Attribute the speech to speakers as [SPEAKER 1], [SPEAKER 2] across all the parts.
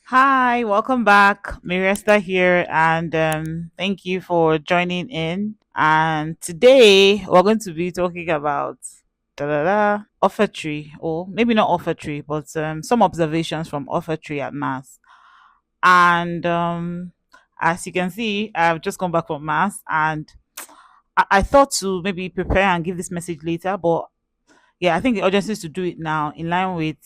[SPEAKER 1] Hi, welcome back. Miresta here, and thank you for joining in. And today we're going to be talking about offertory, or maybe not offertory, but some observations from offertory at mass. And as you can see, I've just come back from mass, and I thought to maybe prepare and give this message later, but yeah, I think the urgency is to do it now, in line with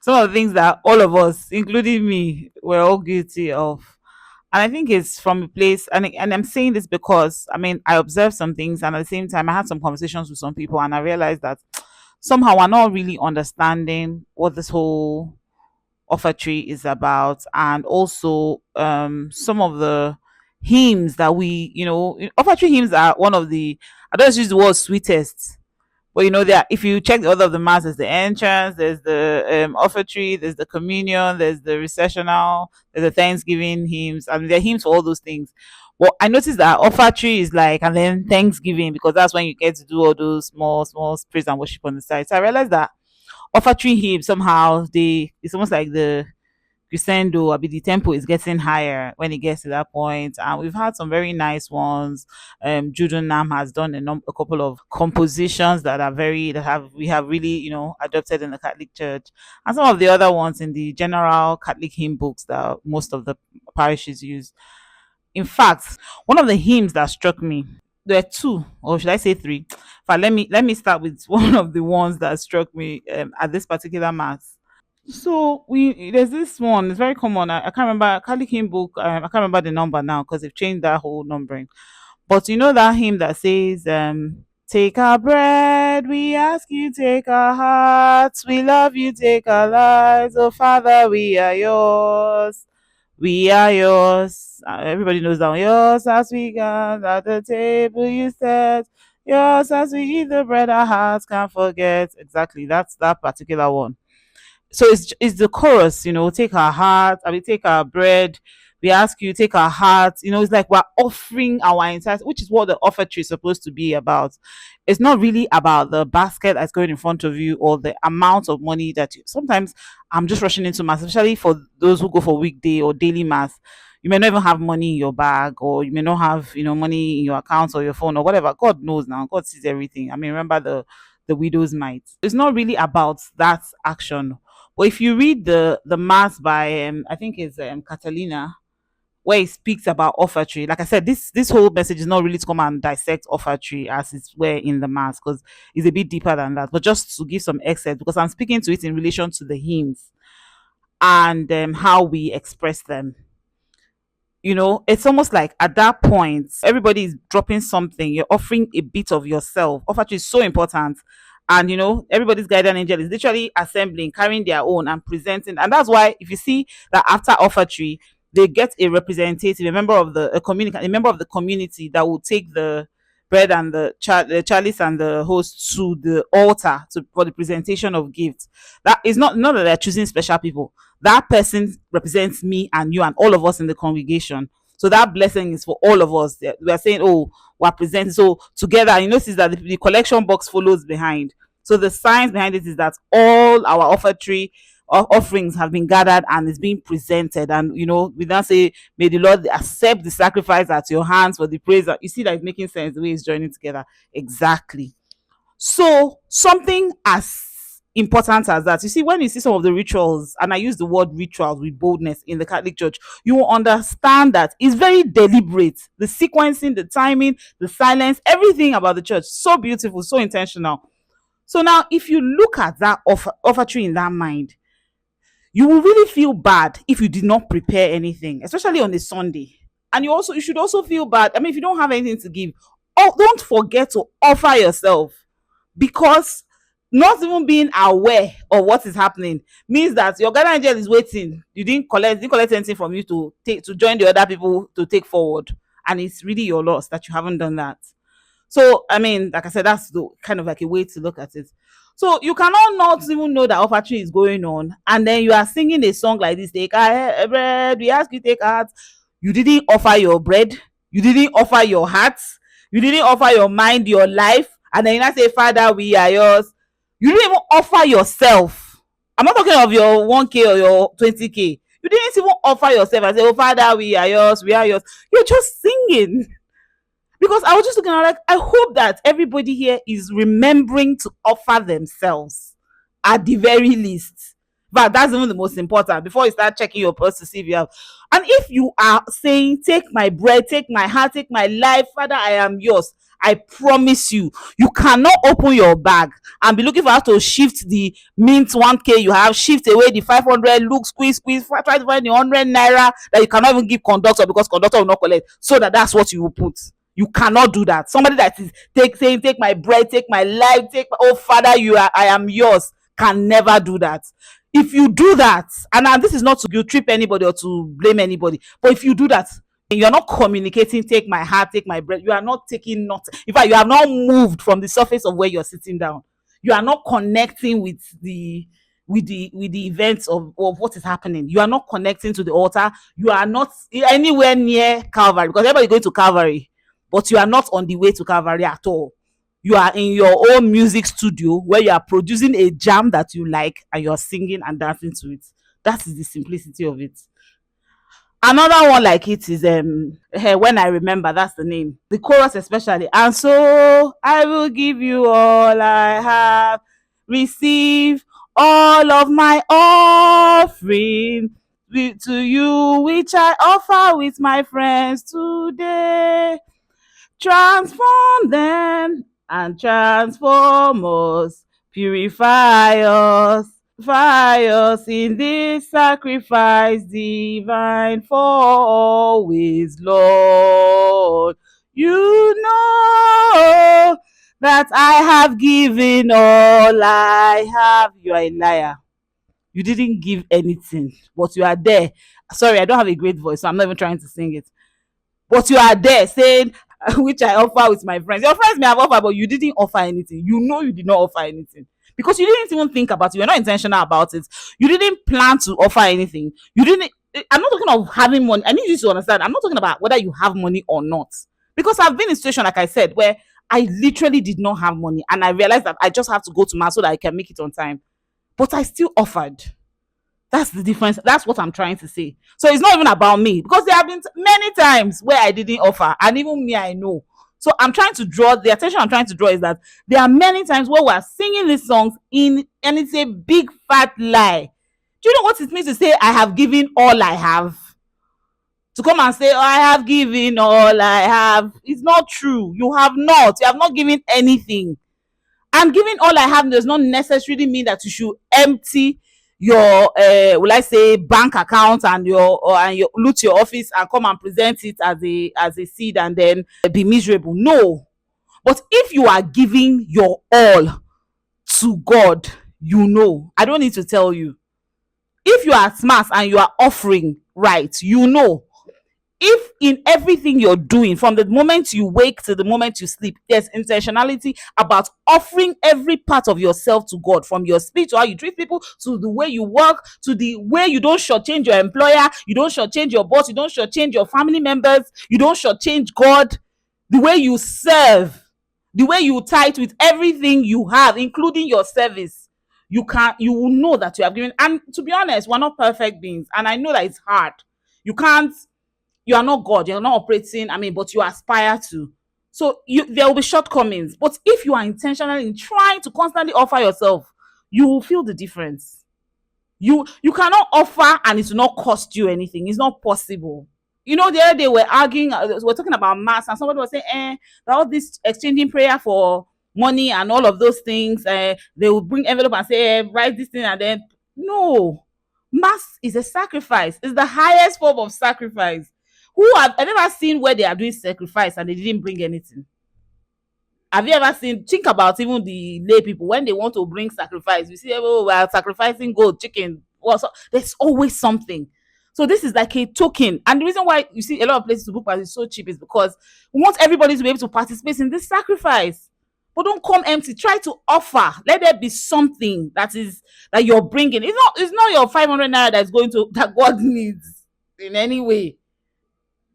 [SPEAKER 1] some of the things that all of us, including me, were all guilty of. And I think it's from a place, and I'm saying this because I mean, I observed some things, and at the same time, I had some conversations with some people, and I realized that somehow we're not really understanding what this whole offertory is about, and also some of the hymns that offertory hymns are one of the, I don't use the word sweetest, but that if you check the order of the mass, there's the entrance, there's the offertory, there's the communion, there's the recessional, there's the Thanksgiving hymns. I mean, there are hymns for all those things. Well, I noticed that offertory is like, and then Thanksgiving, because that's when you get to do all those small praise and worship on the side. So I realized that offertory hymns somehow it's almost like the crescendo. I mean, the tempo is getting higher when it gets to that point, and we've had some very nice ones. Judo Nam has done a couple of compositions that are very that have we have really adopted in the Catholic Church, and some of the other ones in the general Catholic hymn books that most of the parishes use. In fact, one of the hymns that struck me, there are two, or should I say three? But let me start with one of the ones that struck me at this particular mass. So we there's this one. It's very common. I can't remember Kali hymn book. I can't remember the number now because they've changed that whole numbering. But you know that hymn that says, "Take our bread, we ask you, take our hearts, we love you, take our lives, oh Father, we are yours, we are yours." Everybody knows that one. Yours as we gather at the table, you said. Yours as we eat the bread, our hearts can't forget. Exactly, that's that particular one. So it's the chorus, take our heart, I mean, take our bread, we ask you, take our heart. It's like we're offering our entire, which is what the offertory is supposed to be about. It's not really about the basket that's going in front of you, or the amount of money that sometimes I'm just rushing into mass, especially for those who go for weekday or daily mass. You may not even have money in your bag, or you may not have money in your account or your phone or whatever. God knows now, God sees everything. I mean, remember the widow's mite. It's not really about that action. But if you read the mass by I think it's Catalina, where he speaks about offertory, like I said, this whole message is not really to come and dissect offertory as it's where in the mass, because it's a bit deeper than that. But just to give some excerpt, because I'm speaking to it in relation to the hymns and how we express them. It's almost like at that point, everybody is dropping something. You're offering a bit of yourself. Offertory is so important. And everybody's guardian angel is literally assembling, carrying their own and presenting. And that's why if you see that after offertory, they get a representative, a member of a member of the community that will take the bread and the chalice and the host to the altar for the presentation of gifts. That is not that they're choosing special people. That person represents me and you and all of us in the congregation. So that blessing is for all of us. We are saying, oh, we're presenting. So together, you notice that the collection box follows behind. So the science behind it is that all our offertory offerings have been gathered and is being presented. And we now say, may the Lord accept the sacrifice at your hands for the praise. You see that it's making sense the way it's joining together. Exactly. So something as important as that, you see, when you see some of the rituals, and I use the word rituals with boldness in the Catholic Church, you will understand that it's very deliberate. The sequencing, the timing, the silence, everything about the church, so beautiful, so intentional. So now, if you look at that offertory in that mind, you will really feel bad if you did not prepare anything, especially on a Sunday. And you should also feel bad. I mean, if you don't have anything to give, don't forget to offer yourself, because not even being aware of what is happening means that your guardian angel is waiting. You didn't collect anything from you to join the other people to take forward, and it's really your loss that you haven't done that. So I mean, like I said, that's the kind of like a way to look at it. So you cannot not even know that offertory is going on, and then you are singing a song like this: "Take our bread, we ask you take heart." You didn't offer your bread, you didn't offer your heart, you didn't offer your mind, your life, and then you now say, "Father, we are yours." You didn't even offer yourself. I'm not talking of your 1K or your 20K. You didn't even offer yourself and say, "Oh, Father, we are yours, we are yours." You're just singing. Because I was just looking at like, I hope that everybody here is remembering to offer themselves at the very least. But that's even the most important before you start checking your purse to see if you have. And if you are saying, "Take my bread, take my heart, take my life, Father, I am yours," I promise you, you cannot open your bag and be looking for how to shift the mint 1K you have, shift away the 500, look, squeeze, squeeze, try to find the 100 naira that you cannot even give conductor because conductor will not collect. So that's what you will put. You cannot do that. Somebody that is saying, "Take my bread, take my life, take my, oh Father, I am yours," can never do that. If you do that, and this is not to guilt trip anybody or to blame anybody, but if you do that, you're not communicating, "Take my heart, take my bread." You are not taking not. In fact, you have not moved from the surface of where you're sitting down. You are not connecting with the events of what is happening. You are not connecting to the altar. You are not anywhere near Calvary, because everybody going to Calvary, but you are not on the way to Calvary at all. You are in your own music studio where you are producing a jam that you like and you're singing and dancing to it. That is the simplicity of it. Another one like it is When I Remember, that's the name. The chorus especially. "And so I will give you all I have. Receive all of my offering to you, which I offer with my friends today. Transform them and transform us, purify us, fire us in this sacrifice divine for always, Lord. You know that I have given all I have." You are a liar. You didn't give anything, but you are there. Sorry, I don't have a great voice, so I'm not even trying to sing it. But you are there saying, "Which I offer with my friends." Your friends may have offered, but you didn't offer anything. You know you did not offer anything because you didn't even think about it. You're not intentional about it. You didn't plan to offer anything. You didn't. I'm not talking of having money. I need you to understand. I'm not talking about whether you have money or not. Because I've been in a situation, like I said, where I literally did not have money and I realized that I just have to go to mass so that I can make it on time. But I still offered. That's the difference. That's what I'm trying to say. So it's not even about me, because there have been many times where I didn't offer, and even me, I know. So I'm trying to draw the attention. I'm trying to draw is that there are many times where we're singing these songs and it's a big fat lie. Do you know what it means to say, "I have given all I have"? To come and say, "Oh, I have given all I have," it's not true. You have not. You have not given anything. And giving all I have does not necessarily mean that you should empty your will I say bank account and your loot your office and come and present it as a seed and then be miserable. No. But if you are giving your all to God, I don't need to tell you. If you are smart and you are offering right, if in everything you're doing, from the moment you wake to the moment you sleep, there's intentionality about offering every part of yourself to God, from your speech to how you treat people, to the way you work, to the way you don't shortchange your employer, you don't shortchange your boss, you don't shortchange your family members, you don't shortchange God, the way you serve, the way you tithe with everything you have, including your service. You will know that you have given. And to be honest, we're not perfect beings, and I know that it's hard. You can't you are not God, you're not operating, but you aspire to. So there will be shortcomings. But if you are intentional in trying to constantly offer yourself, you will feel the difference. You cannot offer and it will not cost you anything. It's not possible. The other day we're arguing, we're talking about mass, and somebody was saying, all this exchanging prayer for money and all of those things, they will bring envelope and say, write this thing, and then no. Mass is a sacrifice. It's the highest form of sacrifice. I've never seen where they are doing sacrifice and they didn't bring anything. Have you ever seen? Think about even the lay people when they want to bring sacrifice. You see, oh, we're sacrificing goat, chicken. Well, so there's always something. So this is like a token, and the reason why you see a lot of places to book pass is so cheap is because we want everybody to be able to participate in this sacrifice. But don't come empty. Try to offer. Let there be something that you're bringing. It's not your 500 naira that God needs in any way.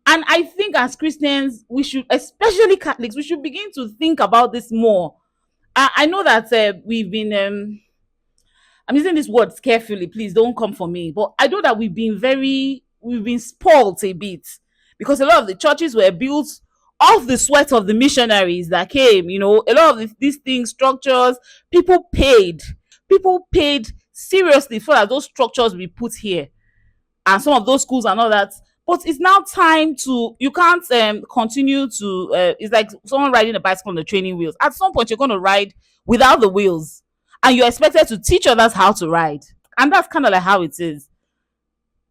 [SPEAKER 1] And I think as Christians, we should, especially Catholics, we should begin to think about this more. I know that we've been I'm using these words carefully. Please don't come for me. But I know that we've been spoiled a bit because a lot of the churches were built off the sweat of the missionaries that came. A lot of these things, structures, people paid seriously for that those structures we put here and some of those schools and all that. But it's now time to, you can't continue to, it's like someone riding a bicycle on the training wheels. At some point, you're going to ride without the wheels and you're expected to teach others how to ride. And that's kind of like how it is.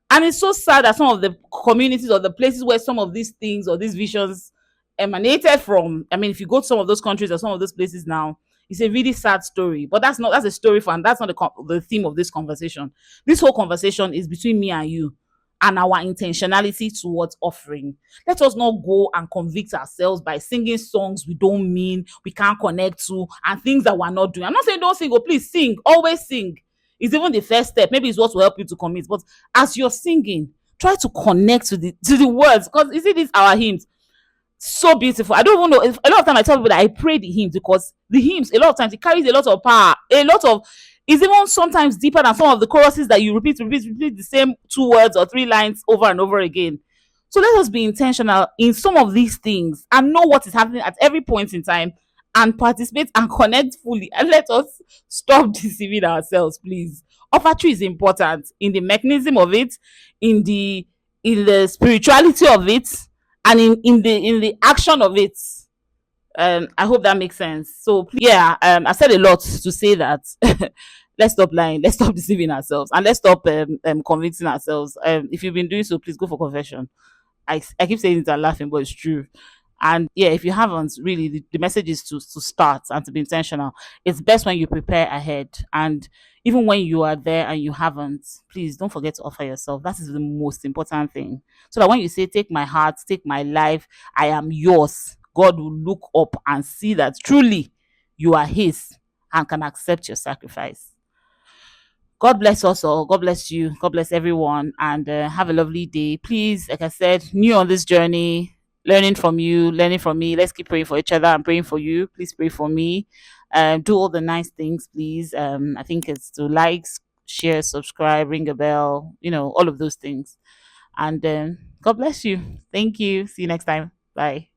[SPEAKER 1] And it's so sad that some of the communities or the places where some of these things or these visions emanated from, I mean, if you go to some of those countries or some of those places now, it's a really sad story. But that's a story for, and that's not the theme of this conversation. This whole conversation is between me and you and our intentionality towards offering. Let us not go and convict ourselves by singing songs we don't mean, we can't connect to, and things that we're not doing. I'm not saying don't sing, oh, please sing, always sing. It's even the first step. Maybe it's what will help you to commit. But as you're singing, try to connect to the words. Because you see, these our hymns so beautiful. I don't even know. A lot of time I tell people that I pray the hymns because the hymns, a lot of times, it carries a lot of power. A lot of It's even sometimes deeper than some of the choruses that you repeat the same two words or three lines over and over again. So let us be intentional in some of these things and know what is happening at every point in time and participate and connect fully. And let us stop deceiving ourselves, please. Offertory is important in the mechanism of it, in the spirituality of it, and in the action of it. I hope that makes sense. So yeah, I said a lot to say that. Let's stop lying, let's stop deceiving ourselves, and let's stop convincing ourselves. If you've been doing so, please go for confession. I keep saying it and laughing, but it's true. And yeah, if you haven't, really, the message is to start and to be intentional. It's best when you prepare ahead. And even when you are there and you haven't, please don't forget to offer yourself. That is the most important thing. So that when you say, take my heart, take my life, I am yours, God will look up and see that truly you are His and can accept your sacrifice. God bless us all. God bless you. God bless everyone. And have a lovely day. Please, like I said, new on this journey, learning from you, learning from me. Let's keep praying for each other. I'm praying for you. Please pray for me. Do all the nice things, please. I think it's to likes, share, subscribe, ring a bell, all of those things. And God bless you. Thank you. See you next time. Bye.